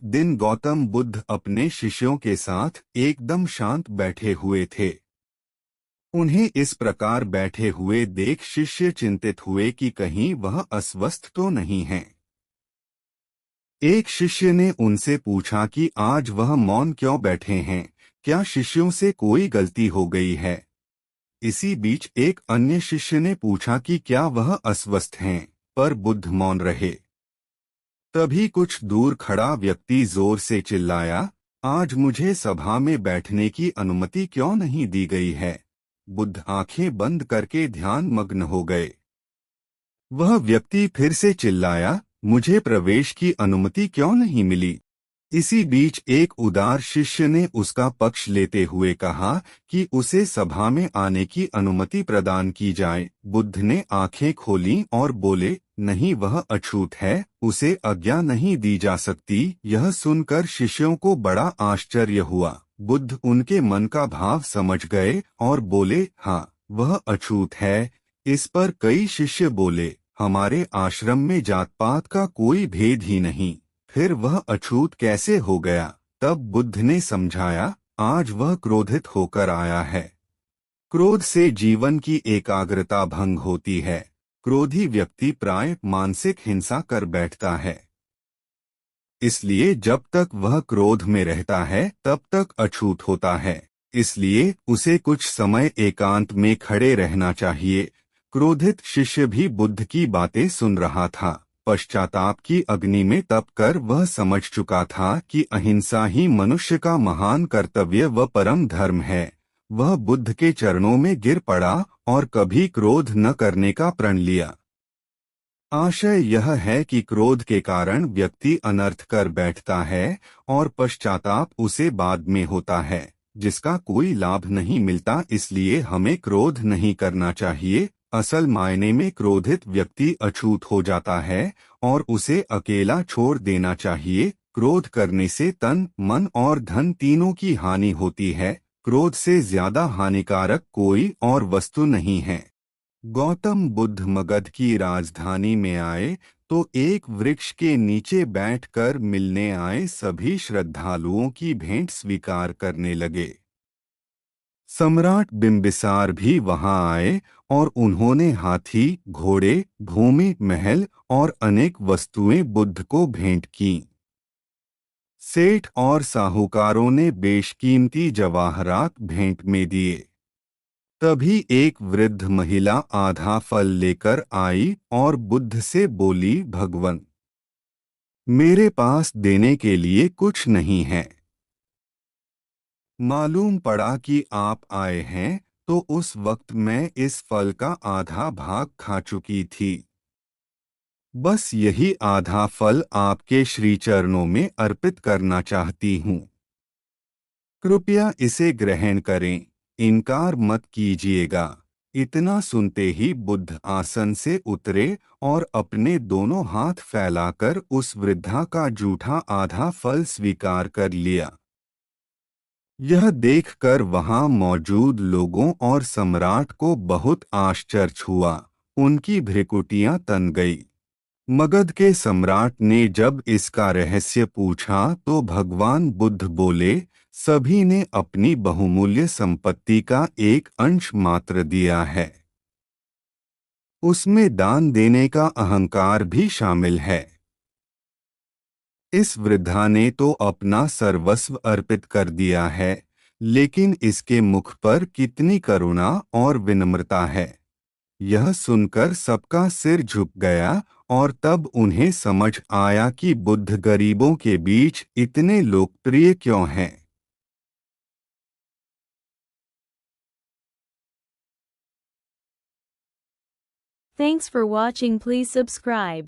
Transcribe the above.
दिन गौतम बुद्ध अपने शिष्यों के साथ एकदम शांत बैठे हुए थे। उन्हें इस प्रकार बैठे हुए देख शिष्य चिंतित हुए कि कहीं वह अस्वस्थ तो नहीं हैं। एक शिष्य ने उनसे पूछा कि आज वह मौन क्यों बैठे हैं, क्या शिष्यों से कोई गलती हो गई है। इसी बीच एक अन्य शिष्य ने पूछा कि क्या वह अस्वस्थ हैं, पर बुद्ध मौन रहे। तभी कुछ दूर खड़ा व्यक्ति जोर से चिल्लाया, आज मुझे सभा में बैठने की अनुमति क्यों नहीं दी गई है। बुद्ध आंखें बंद करके ध्यान मग्न हो गए। वह व्यक्ति फिर से चिल्लाया, मुझे प्रवेश की अनुमति क्यों नहीं मिली। इसी बीच एक उदार शिष्य ने उसका पक्ष लेते हुए कहा कि उसे सभा में आने की अनुमति प्रदान की जाए। बुद्ध ने आंखें खोलीं और बोले, नहीं, वह अछूत है, उसे आज्ञा नहीं दी जा सकती। यह सुनकर शिष्यों को बड़ा आश्चर्य हुआ। बुद्ध उनके मन का भाव समझ गए और बोले, हाँ, वह अछूत है। इस पर कई शिष्य बोले, हमारे आश्रम में जात पात का कोई भेद ही नहीं, फिर वह अछूत कैसे हो गया। तब बुद्ध ने समझाया, आज वह क्रोधित होकर आया है। क्रोध से जीवन की एकाग्रता भंग होती है। क्रोधी व्यक्ति प्राय मानसिक हिंसा कर बैठता है। इसलिए जब तक वह क्रोध में रहता है तब तक अछूत होता है। इसलिए उसे कुछ समय एकांत में खड़े रहना चाहिए। क्रोधित शिष्य भी बुद्ध की बातें सुन रहा था। पश्चाताप की अग्नि में तप कर वह समझ चुका था कि अहिंसा ही मनुष्य का महान कर्तव्य व परम धर्म है। वह बुद्ध के चरणों में गिर पड़ा और कभी क्रोध न करने का प्रण लिया। आशय यह है कि क्रोध के कारण व्यक्ति अनर्थ कर बैठता है और पश्चाताप उसे बाद में होता है, जिसका कोई लाभ नहीं मिलता। इसलिए हमें क्रोध नहीं करना चाहिए। असल मायने में क्रोधित व्यक्ति अछूत हो जाता है और उसे अकेला छोड़ देना चाहिए। क्रोध करने से तन, मन और धन तीनों की हानि होती है। क्रोध से ज्यादा हानिकारक कोई और वस्तु नहीं है। गौतम बुद्ध मगध की राजधानी में आए तो एक वृक्ष के नीचे बैठकर मिलने आए सभी श्रद्धालुओं की भेंट स्वीकार करने लगे। सम्राट बिंबिसार भी वहां आए और उन्होंने हाथी, घोड़े, भूमि, महल और अनेक वस्तुएं बुद्ध को भेंट कीं। सेठ और साहूकारों ने बेशकीमती जवाहरात भेंट में दिए। तभी एक वृद्ध महिला आधा फल लेकर आई और बुद्ध से बोली, भगवन, मेरे पास देने के लिए कुछ नहीं है। मालूम पड़ा कि आप आए हैं तो उस वक्त मैं इस फल का आधा भाग खा चुकी थी। बस यही आधा फल आपके श्री चरणों में अर्पित करना चाहती हूँ। कृपया इसे ग्रहण करें, इनकार मत कीजिएगा। इतना सुनते ही बुद्ध आसन से उतरे और अपने दोनों हाथ फैलाकर उस वृद्धा का जूठा आधा फल स्वीकार कर लिया। यह देखकर वहां मौजूद लोगों और सम्राट को बहुत आश्चर्य हुआ। उनकी भ्रिकुटियां तन गई। मगध के सम्राट ने जब इसका रहस्य पूछा तो भगवान बुद्ध बोले, सभी ने अपनी बहुमूल्य संपत्ति का एक अंश मात्र दिया है। उसमें दान देने का अहंकार भी शामिल है। इस वृद्धा ने तो अपना सर्वस्व अर्पित कर दिया है, लेकिन इसके मुख पर कितनी करुणा और विनम्रता है। यह सुनकर सबका सिर झुक गया और तब उन्हें समझ आया कि बुद्ध गरीबों के बीच इतने लोकप्रिय क्यों हैं। Thanks for watching. Please subscribe.